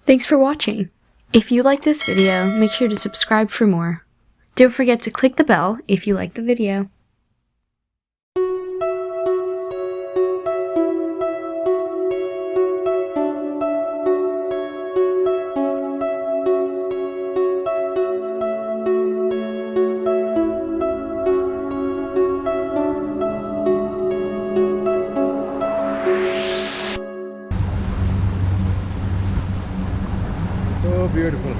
Thanks for watching. If you like this video, make sure to subscribe for more. Don't forget to click the bell if you like the video. So beautiful.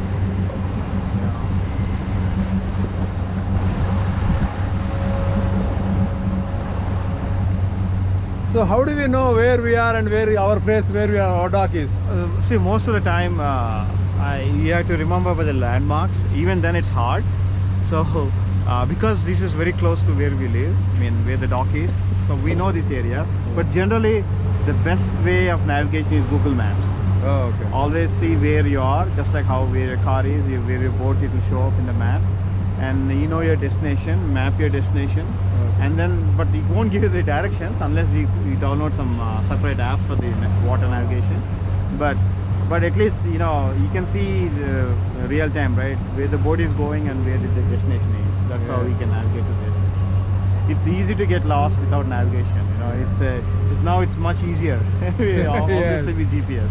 So how do we know where we are and where our place, where our dock is? See, most of the time you have to remember by the landmarks. Even then it's hard. So because this is very close to where we live, I mean where the dock is, so we know this area. But generally the best way of navigation is Google Maps. Oh, okay. Always see where you are, just like how where your car is, where your boat, it will show up in the map, and you know your destination, map your destination. Okay. And then, but it won't give you the directions unless you download some separate apps for the water navigation. But at least you know you can see the real time, right, where the boat is going and where the destination is. That's how we can navigate to this. It's easy to get lost without navigation. You know, it's much easier. Obviously with GPS.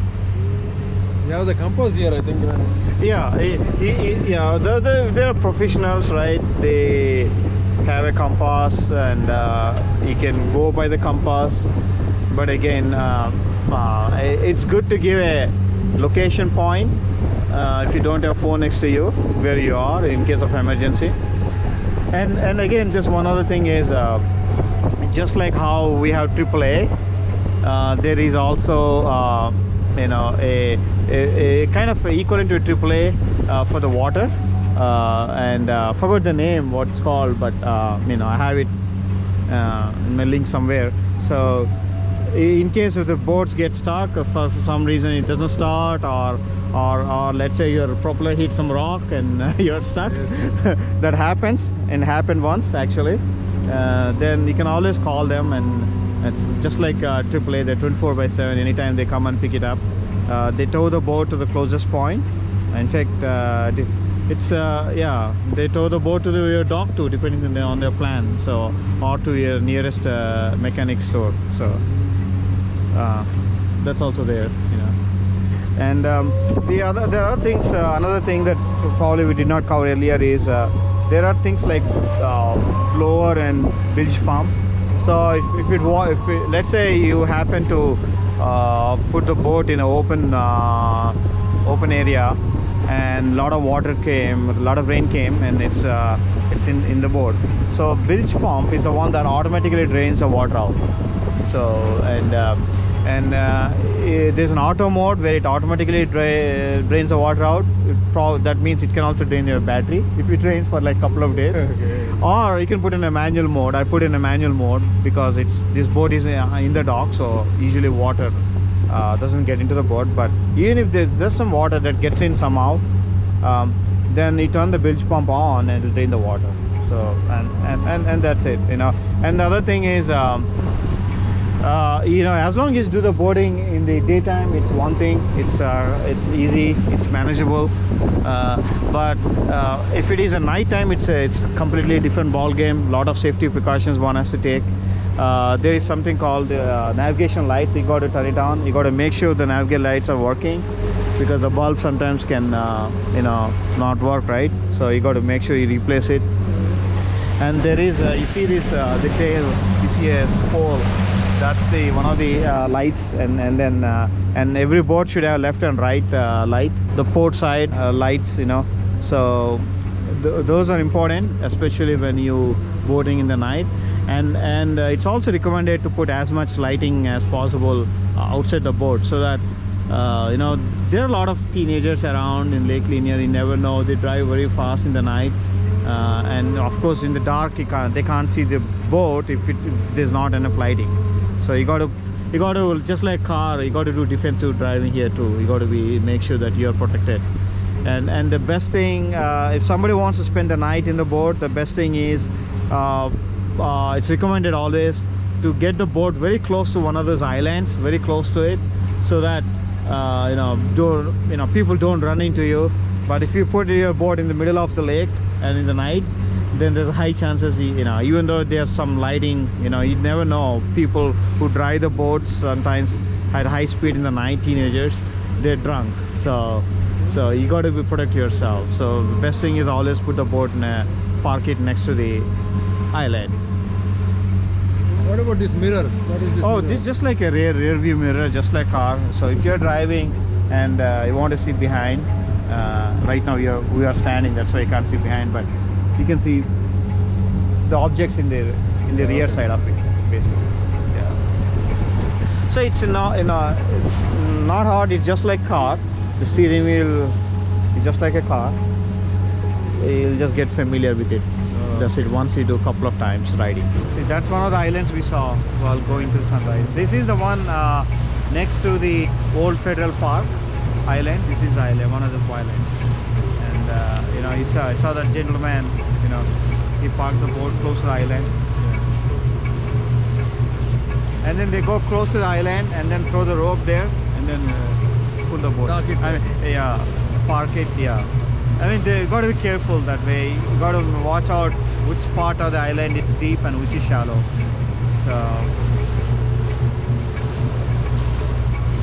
You have the compass here, I think. Yeah, there are professionals, right? They have a compass and you can go by the compass. But again, it's good to give a location point if you don't have phone next to you where you are in case of emergency. And again, just one other thing is just like how we have AAA, there is also you know a kind of equivalent to AAA for the water, and forgot the name what it's called, but you know I have it in my link somewhere. So in case if the boats get stuck for some reason it doesn't start, or let's say your propeller hits some rock and you're stuck, yes. That happens and happened once actually. Then you can always call them, and it's just like AAA. They're 24/7. Anytime they come and pick it up, they tow the boat to the closest point. In fact, it's yeah, they tow the boat to your dock too, depending on their plan. So, or to your nearest mechanic store. So that's also there, you know. And there are things. Another thing that probably we did not cover earlier is there are things like blower and bilge pump. So if let's say you happen to put the boat in an open area, and a lot of water came, a lot of rain came, and it's in the boat. So bilge pump is the one that automatically drains the water out. So and there's an auto mode where it automatically drains the water out. That means it can also drain your battery if it rains for like a couple of days. Okay. Or you can put in a manual mode. I put in a manual mode because this boat is in the dock, so usually water doesn't get into the boat. But even if there's some water that gets in somehow, then you turn the bilge pump on and it'll drain the water. So and that's it, you know. And the other thing is you know, as long as you do the boarding in the daytime, it's one thing. It's easy, it's manageable. But if it is a nighttime, it's completely different ball game. Lot of safety precautions one has to take. There is something called navigation lights. You got to turn it on. You got to make sure the navigation lights are working, because the bulb sometimes can you know, not work right. So you got to make sure you replace it. And there is you see this the tail. You see a pole. That's one of the lights, and then and every boat should have left and right light. The port side lights, you know. So those are important, especially when you boating in the night. And it's also recommended to put as much lighting as possible outside the boat, so that you know, there are a lot of teenagers around in Lake Lanier. You never know, they drive very fast in the night, and of course in the dark they can't see the boat if there's not enough lighting. So you got to just like car, you got to do defensive driving here too. You got to make sure that you're protected. And the best thing, if somebody wants to spend the night in the boat, the best thing is it's recommended always to get the boat very close to one of those islands, very close to it, so that people don't run into you. But if you put your boat in the middle of the lake and in the night, then there's high chances, even though there's some lighting, you never know. People who drive the boats sometimes at high speed in the night, teenagers, they're drunk. So you got to protect yourself. So the best thing is always put the boat park it next to the island. What about this mirror? What is this? Oh, mirror? this is just like a rear view mirror, just like car. So if you're driving and you want to sit behind, right now we are standing, that's why you can't see behind, but you can see the objects in the rear side of it, basically. Yeah. So it's not hard. It's just like car. The steering wheel is just like a car. You'll just get familiar with it. Just it once, you do a couple of times riding. See, that's one of the islands we saw while going to Sunrise. This is the one next to the old Federal Park island. This is the island, one of the islands. And I saw that gentleman. He parked the boat close to the island. And then they go close to the island and then throw the rope there and then pull the boat. Dock it there. Park it. Yeah. I mean, they got to be careful that way. You got to watch out which part of the island is deep and which is shallow. So,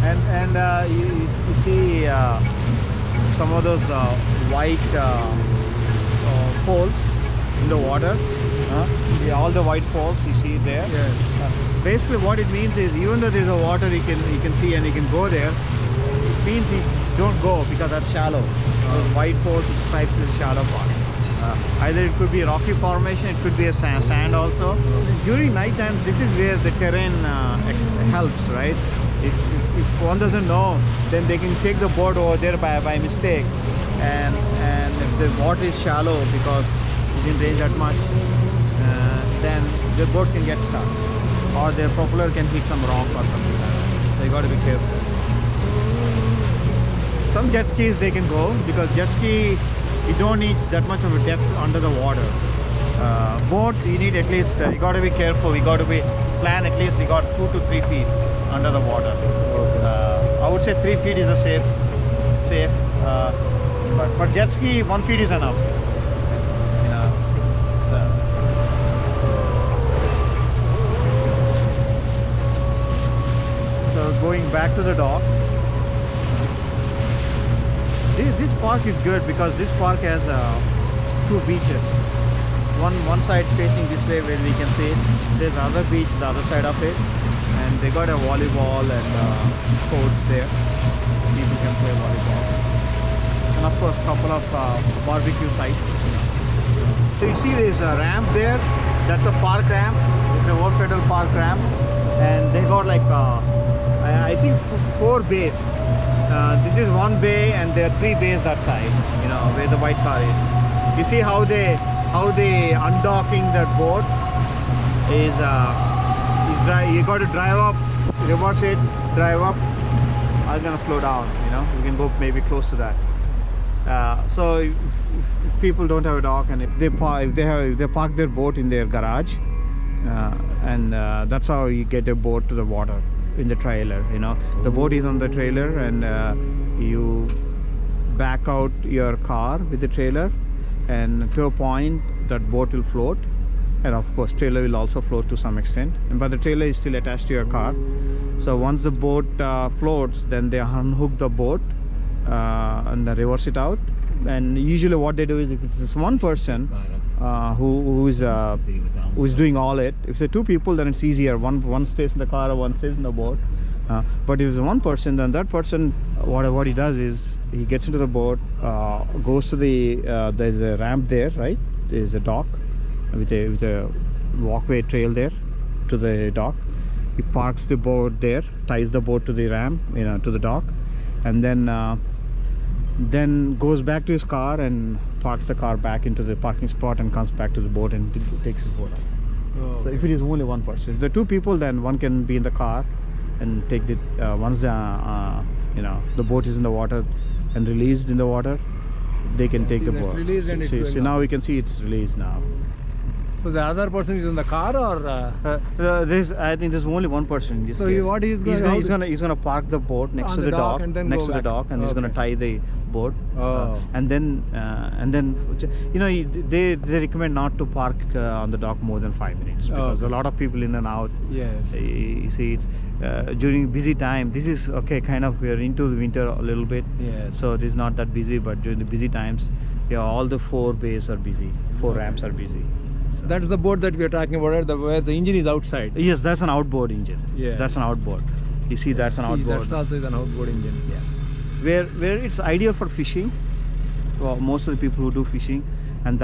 and you see some of those white poles in the water. All the white poles you see there. Yes. Basically, what it means is, even though there's a water you can see and you can go there, it means you don't go because that's shallow. Those white poles with stripes is shallow part. Either it could be a rocky formation, it could be a sand also. During night time, this is where the terrain helps, right? If one doesn't know, then they can take the boat over there by mistake, and if the water is shallow because it didn't rain that much, then the boat can get stuck, or their propeller can hit some rock or something like that. So you got to be careful. Some jet skis they can go, because jet ski you don't need that much of a depth under the water. Boat you need at least, you got to be careful, you got to be plan at least you got 2 to 3 feet under the water. I would say 3 feet is a safe, but jet ski 1 feet is enough. So going back to the dock. This park is good because this park has 2 beaches. One side facing this way where we can see it. There's another beach the other side of it, and they got a volleyball and courts there. People can play volleyball, and of course couple of barbecue sites. So you see there's a ramp there. That's a park ramp. It's the Old Federal Park ramp, and they got like I think 4 bays. This is 1 bay, and there are 3 bays that side, where the white car is. You see how they undocking that boat is you got to drive up, reverse it, drive up. I'm gonna slow down, you can go maybe close to that. So if people don't have a dock, and if they park their boat in their garage, and that's how you get a boat to the water. In the trailer, the boat is on the trailer, and you back out your car with the trailer, and to a point that boat will float, and of course trailer will also float to some extent, but the trailer is still attached to your car. So once the boat floats, then they unhook the boat and reverse it out. And usually what they do is, if it's one person who is doing all it, if there are 2 people, then it's easier. One stays in the car, or one stays in the boat. But if it's one person, then that person, what he does is he gets into the boat, goes to the there's a ramp there, right? There's a dock with a walkway trail there to the dock. He parks the boat there, ties the boat to the ramp, to the dock, and then goes back to his car and parks the car back into the parking spot and comes back to the boat and takes his boat out. Oh, So if it is only one person, if there are 2 people, then one can be in the car and take the once the boat is in the water and released in the water, they can take the that's boat. released and it's going See, on. now we can see it's released now. So the other person is in the car or? I think there's only one person in this So case. what he's he's gonna- gonna he's gonna park the boat next On to the the dock dock, and then next go to the back. dock, and he's gonna Okay. tie the boat. Oh. And then you know they recommend not to park on the dock more than 5 minutes because Okay. a lot of people in and out. Yes. You see, it's during busy time. This is okay. Kind of we're into the winter a little bit. Yes. So it is not that busy, but during the busy times, yeah, all the 4 bays are busy. 4 Okay. ramps are busy. So That is the boat that we are talking about, right? Where the engine is outside. yes, that's an outboard engine. Yes. That's an outboard. You see, that's an See, outboard. That's also is an outboard engine. Yeah. Where it's ideal for fishing. For most of the people who do fishing, and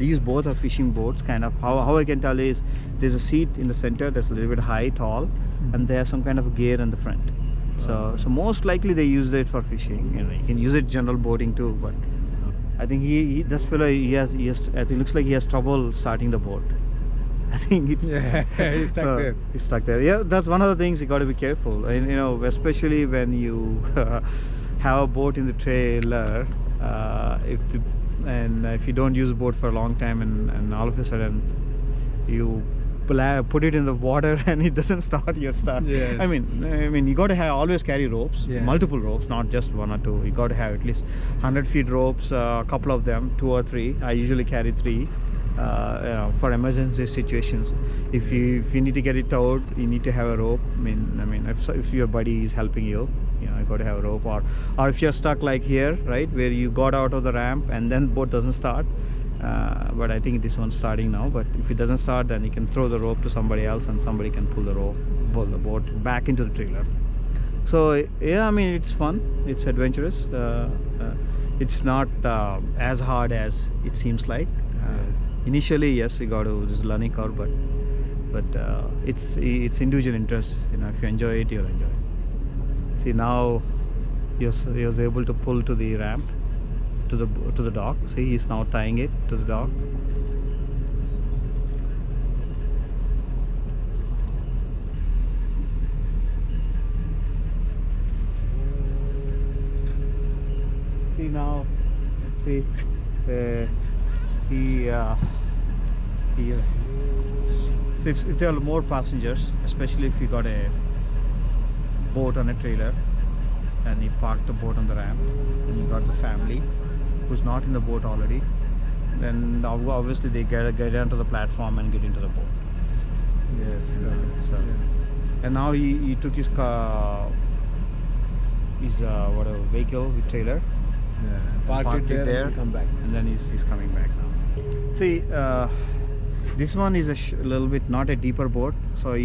these both are fishing boats. Kind of how I can tell is there's a seat in the center that's a little bit high, tall, and there's some kind of a gear in the front. So most likely they use it for fishing. You know, you can use it general boating too, but I think this fellow he has I think looks like he has trouble starting the boat. I think it's Yeah, he's stuck there. He's stuck there. Yeah, that's one of the things you got to be careful. And you know, especially when you have a boat in the trailer, if you don't use a boat for a long time and all of a sudden you put it in the water and it doesn't start, you're stuck. Yes. I mean, you got to always carry ropes, Yes. multiple ropes, not just 1 or 2. You got to have at least 100 feet ropes, a couple of them, 2 or 3. I usually carry 3. For emergency situations, if you need to get it towed, you need to have a rope. I mean, if your buddy is helping you, you got to have a rope. Or if you're stuck like here, right, where you got out of the ramp and then boat doesn't start. But I think this one's starting now. But if it doesn't start, then you can throw the rope to somebody else, and somebody can pull the boat back into the trailer. So yeah, I mean, it's fun. It's adventurous. It's not as hard as it seems like. Initially, yes, you got to this learning curve, but it's individual interest. You know, if you enjoy it, you'll enjoy it. See, now he was able to pull to the ramp, to the dock. See, he's now tying it to the dock. See now, see, so if there are more passengers, especially if you got a boat on a trailer and you park the boat on the ramp and you got the family who's not in the boat already, then obviously they get onto the platform and get into the boat. Yes. So, and now he took his car, his whatever vehicle with trailer, Parked it there and come back. and then he's coming back now. See, this one is a little bit not a deeper boat. So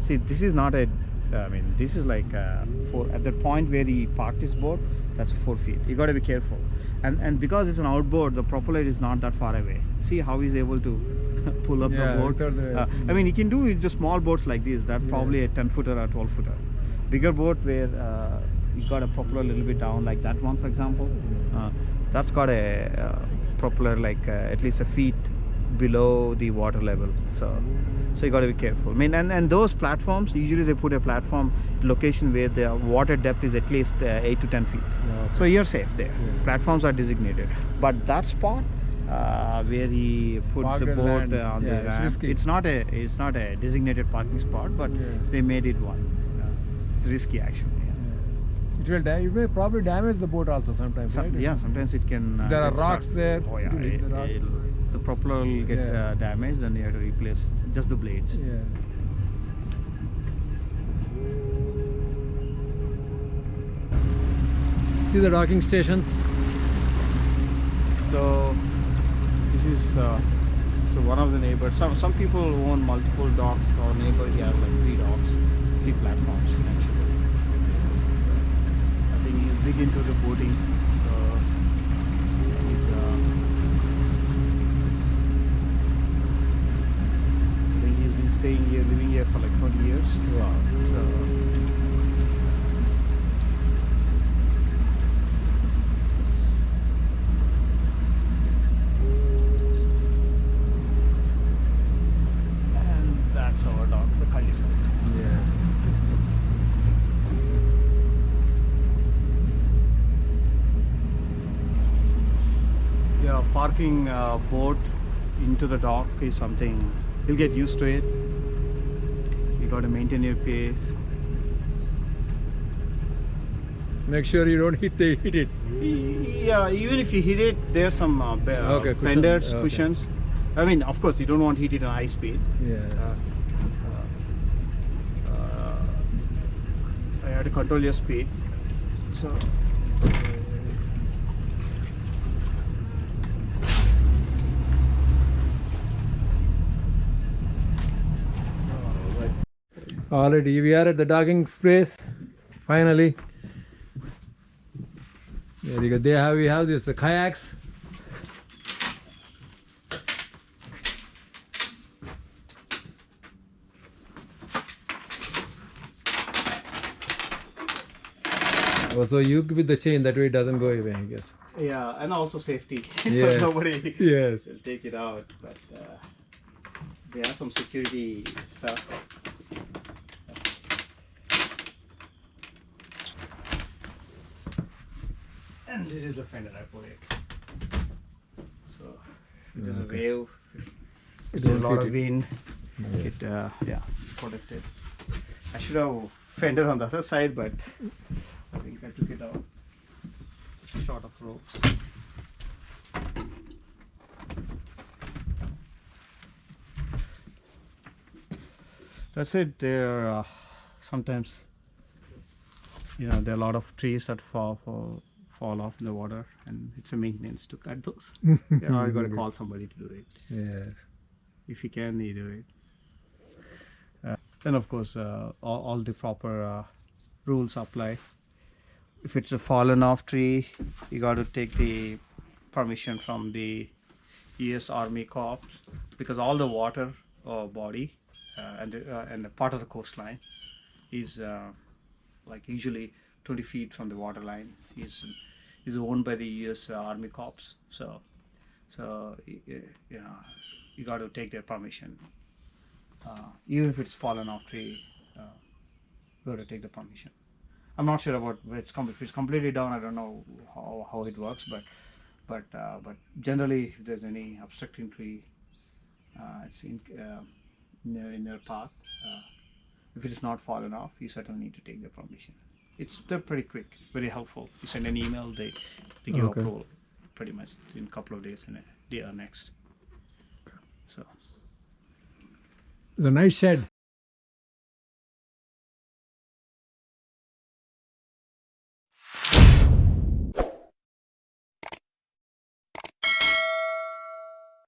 see, this is not a. I mean, this is like at the point where he parked his boat, that's 4 feet. You got to be careful, and because it's an outboard, the propeller is not that far away. See how he's able to pull up Yeah, the boat. without the- I mean, he can do it just small boats like this. That's probably a 10-footer or 12-footer. Bigger boat where you got a propeller a little bit down, like that one, for example. That's got a propeller like at least a feet below the water level. So you got to be careful. I mean, and those platforms, usually they put a platform location where the water depth is at least 8 to 10 feet. Okay. So you're safe there. Yeah. Platforms are designated, but that spot where he put Parked the and boat land. on Yeah, the it's ramp, risky. it's not a designated parking spot, but Yes. they made it one. It's risky actually. It will it may probably damage the boat also sometimes. Right? Yeah, sometimes it can. There are get rocks stuck. there. Oh yeah, It will hit the rocks. the propeller will get Yeah. damaged, and you have to replace just the blades. Yeah. See the docking stations. So this is so one of the neighbors. Some people own multiple docks. Our neighbor he has like 3 docks, 3 platforms actually. So I think he's big into the boating. So he's I think he's been staying here, living here for like 20 years. Wow. So and that's our dock, the Khalisar. Yes. Yeah, parking boat into the dock is something you'll get used to it. You got to maintain your pace. Make sure you don't hit it. Yeah, even if you hit it, there's some Okay, cushion. fenders, Okay. cushions. I mean, of course, you don't want to hit it at high speed. Yes. You have to control your speed. So. Already we are at the docking place. Finally. There you go. We have this the kayaks. Oh, so you with the chain, that way it doesn't go away, I guess. Yeah, and also safety. So Yes. nobody Yes. will take it out. But there are some security stuff. And this is the fender I put it. So if there's a wave, if there's a lot of wind, it yeah, protected. I should have fender on the other side, but I think I took it out. Short of ropes. That's it. There are sometimes, there are a lot of trees that fall off in the water, and it's a maintenance to cut those. You got to call somebody to do it. Yes. If you can, you do it. Then of course, all the proper rules apply. If it's a fallen off tree, you got to take the permission from the U.S. Army Corps, because all the water body and the part of the coastline is like usually 20 feet from the water line is owned by the U.S. Army Corps. So you got to take their permission. Even if it's fallen off tree, you got to take the permission. I'm not sure about where if it's completely down. I don't know how it works, but generally, if there's any obstructing tree, it's in your path. If it is not fallen off, you certainly need to take the permission. They're pretty quick, very helpful. You send an email, they give Okay. approval pretty much in a couple of days, and a day or next. So It's a nice shed.